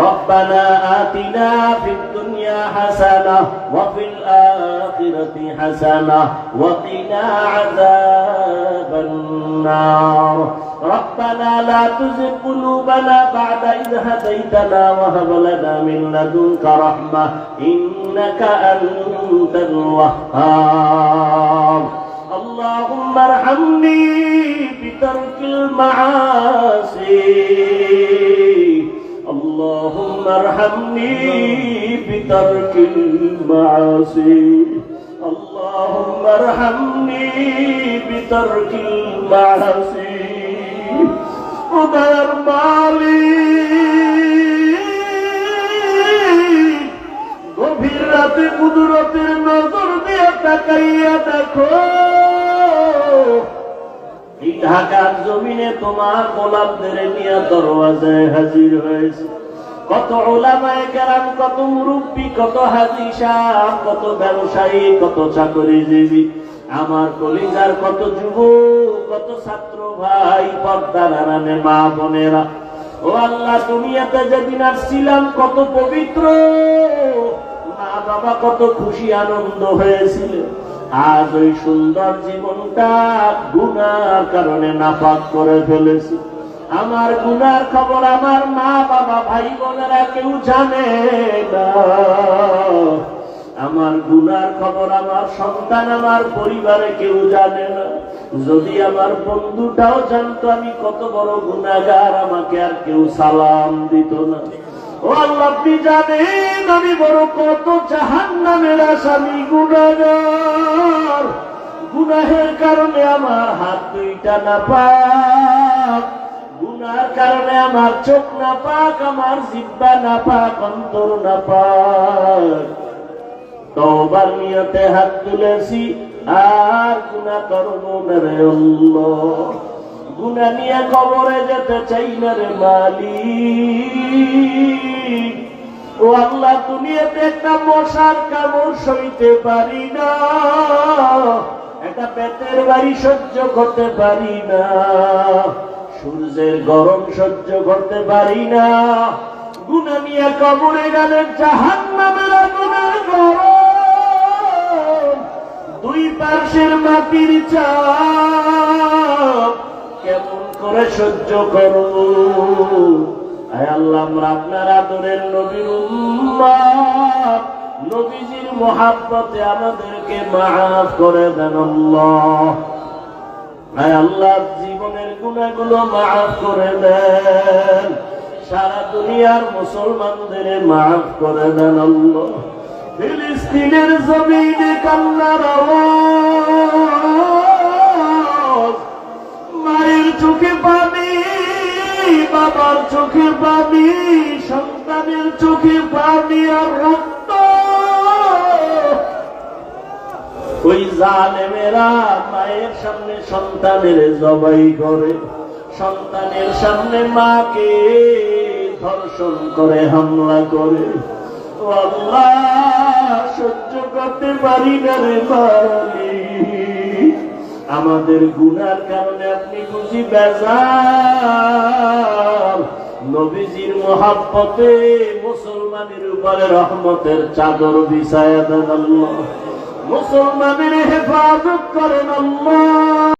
ربنا آتنا في الدنيا حسنة وفي الآخرة حسنة وقنا عذاب النار ربنا لا تزغ قلوبنا بعد إذ هديتنا وهب لنا من لدنك رحمة إنك أنت الوهاب اللهم ارحمني بترك المعاصي اللهم ارحمني بترك المعاصي اللهم ارحمني بترك المعاصي উদার মালিক গভীর রাতে কুদরতের নজর দিয়ে তাকাইয়া দেখো এই ঢাকার জমিনে তোমার গোলাপদের নিয়ে দরওয়াজায় হাজির হয়েছে কত উলামায়ে কেরাম কত মুরব্বী কত হাজী সাহেব কত ব্যবসায়ী কত চাকরিজীবী আমার কলিজার কত যুবক কত ছাত্র ভাই পর্দার আড়ালে মা বোনেরা ও আল্লাহ দুনিয়াতে যেদিন আসছিলাম কত পবিত্র মা বাবা কত খুশি আনন্দ হয়েছিল আজ ওই সুন্দর জীবনটা গুনার কারণে নাপাক করে ফেলেছি আমার গুনার খবর আমার মা বাবা ভাই বোনেরা কেউ জানে না আমার গুনার খবর আমার সন্তান আমার পরিবারে কেউ জানে না যদি আমার বন্ধুটাও জানতো আমি কত বড় গুনাহগার আমাকে আর কেউ সালাম দিত না ও আল্লাহ আপনি জানেন আমি বড় কত জাহান্নামের আসামি গুনাহগার গুনাহের কারণে আমার হাত দুইটা নাপাক গুনার কারণে আমার চোখ নাপাক আমার জিহ্বা নাপাক অন্তর নাপাক তওবার নিয়তে হাত তুলেছি আর গুনাহ করব না রে আল্লাহ গুনাহ নিয়ে কবরে যেতে চাই না রে মালিক ও আল্লাহ দুনিয়াতে একটা মশার কামড় সইতে পারি না একটা পেটের বাড়ি সহ্য করতে পারি না সূর্যের গরম সহ্য করতে পারি না গুনাহ নিয়ে কবরে গেলে জাহান্নামের আগুনের গরম দুই পাশের মাটির চাপ কেমন করে সহ্য করব আয় আল্লাহ আমরা আপনার আদরের নবীর উম্মত নবীজির মহব্বতে আমাদেরকে মাফ করে দেন আল্লাহ আয় আল্লাহ জীবনের গুনাহগুলো মাফ করে দেন সারা দুনিয়ার মুসলমানদের মাফ করে দেন আল্লাহ ফিলিস্তিনের জমিনে কান্নার আওয়াজ মায়ের চোখে পানি বাবার চোখে পানি সন্তানের চোখে পানি আর রক্ত ওই জালেমেরা মায়ের সামনে সন্তানের জবাই করে সন্তানের সামনে মাকে ধর্ষণ করে হামলা করে ও আল্লাহ সহ্য করতে পারি না রে মালিক আমাদের গুনার কারণে আপনি বুঝি বেজার নবীজির মহব্বতে মুসলমানের উপরে রহমতের চাদর বিছায়া দেন আল্লাহ মুসলমানের হেফাজত করেন আল্লাহ।